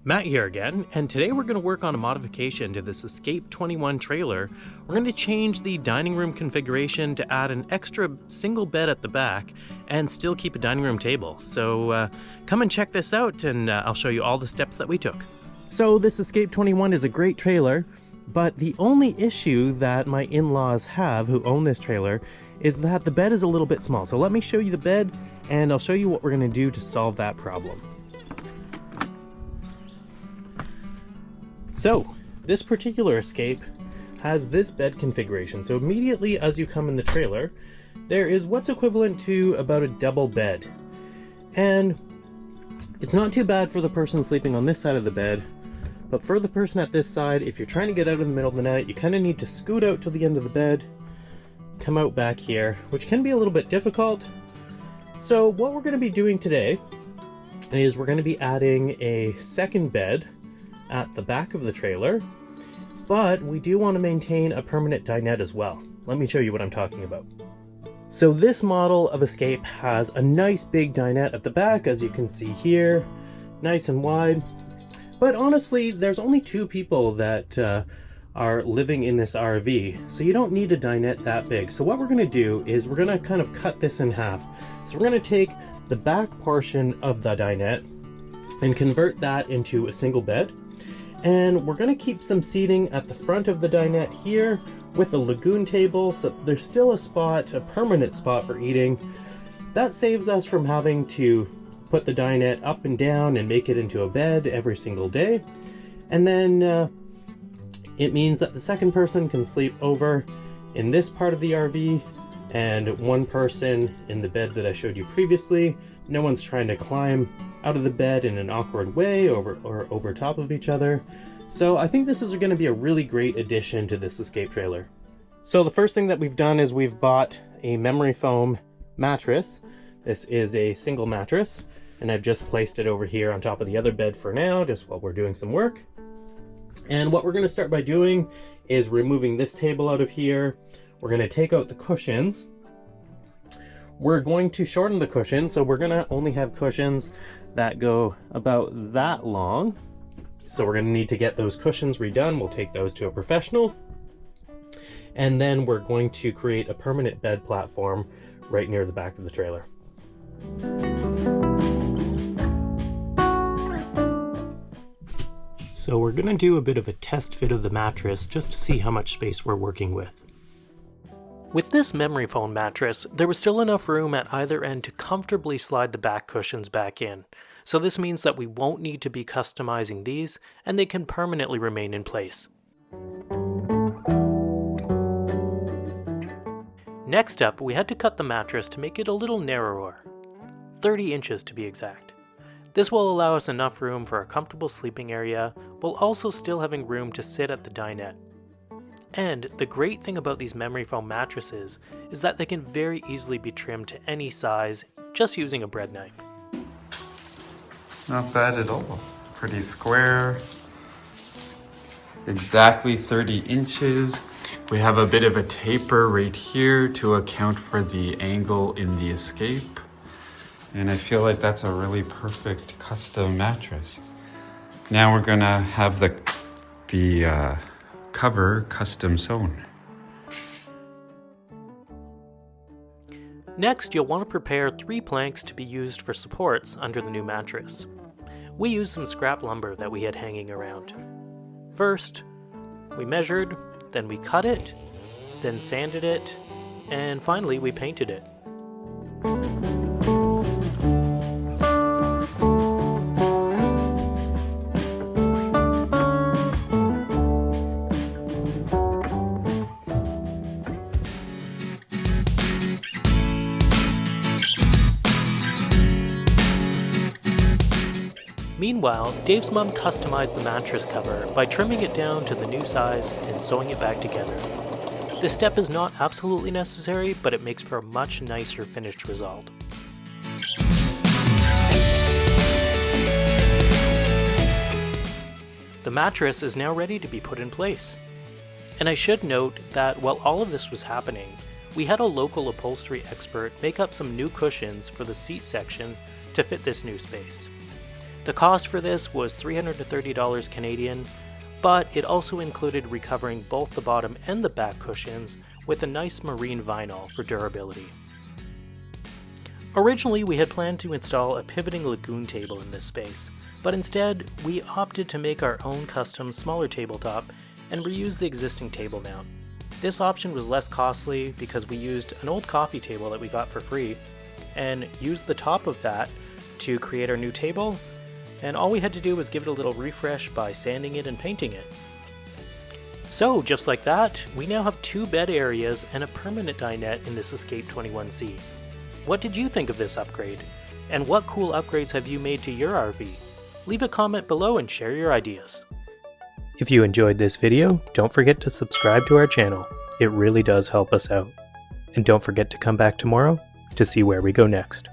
Matt here again, and today we're going to work on a modification to this Escape 21 trailer. We're going to change the dining room configuration to add an extra single bed at the back and still keep a dining room table. So come and check this out and I'll show you all the steps that we took. So this Escape 21 is a great trailer, but the only issue that my in-laws have who own this trailer is that the bed is a little bit small. So let me show you the bed and I'll show you what we're going to do to solve that problem. So, this particular Escape has this bed configuration. So immediately as you come in the trailer, there is what's equivalent to about a double bed. And it's not too bad for the person sleeping on this side of the bed, but for the person at this side, if you're trying to get out in the middle of the night, you kind of need to scoot out to the end of the bed, come out back here, which can be a little bit difficult. So what we're going to be doing today is we're going to be adding a second bed at the back of the trailer, but we do want to maintain a permanent dinette as well. Let me show you what I'm talking about. So this model of Escape has a nice big dinette at the back, as you can see here, nice and wide. But honestly, there's only 2 people that are living in this RV, so you don't need a dinette that big. So what we're going to do is we're going to kind of cut this in half. So we're going to take the back portion of the dinette and convert that into a single bed. And we're going to keep some seating at the front of the dinette here with a lagoon table, so there's still a spot, a permanent spot for eating. That saves us from having to put the dinette up and down and make it into a bed every single day. And then it means that the second person can sleep over in this part of the RV and one person in the bed that I showed you previously. No one's trying to climb out of the bed in an awkward way over top of each other. So I think this is going to be a really great addition to this Escape trailer. So the first thing that we've done is we've bought a memory foam mattress. This is a single mattress, and I've just placed it over here on top of the other bed for now, just while we're doing some work. And what we're going to start by doing is removing this table out of here. We're going to take out the cushions. We're going to shorten the cushions, so we're going to only have cushions that go about that long. So we're going to need to get those cushions redone. We'll take those to a professional. And then we're going to create a permanent bed platform right near the back of the trailer. So we're going to do a bit of a test fit of the mattress just to see how much space we're working with. With this memory foam mattress, there was still enough room at either end to comfortably slide the back cushions back in. So this means that we won't need to be customizing these, and they can permanently remain in place. Next up, we had to cut the mattress to make it a little narrower, 30 inches to be exact. This will allow us enough room for a comfortable sleeping area, while also still having room to sit at the dinette. And the great thing about these memory foam mattresses is that they can very easily be trimmed to any size just using a bread knife. Not bad at all. Pretty square. Exactly 30 inches. We have a bit of a taper right here to account for the angle in the Escape. And I feel like that's a really perfect custom mattress. Now we're gonna have the cover custom sewn. Next, you'll want to prepare 3 planks to be used for supports under the new mattress. We used some scrap lumber that we had hanging around. First, we measured, then we cut it, then sanded it, and finally we painted it. Meanwhile, Dave's mom customized the mattress cover by trimming it down to the new size and sewing it back together. This step is not absolutely necessary, but it makes for a much nicer finished result. The mattress is now ready to be put in place. And I should note that while all of this was happening, we had a local upholstery expert make up some new cushions for the seat section to fit this new space. The cost for this was $330 Canadian, but it also included recovering both the bottom and the back cushions with a nice marine vinyl for durability. Originally, we had planned to install a pivoting lagoon table in this space, but instead, we opted to make our own custom smaller tabletop and reuse the existing table mount. This option was less costly because we used an old coffee table that we got for free and used the top of that to create our new table, and all we had to do was give it a little refresh by sanding it and painting it. So, just like that, we now have 2 bed areas and a permanent dinette in this Escape 21C. What did you think of this upgrade? And what cool upgrades have you made to your RV? Leave a comment below and share your ideas. If you enjoyed this video, don't forget to subscribe to our channel. It really does help us out. And don't forget to come back tomorrow to see where we go next.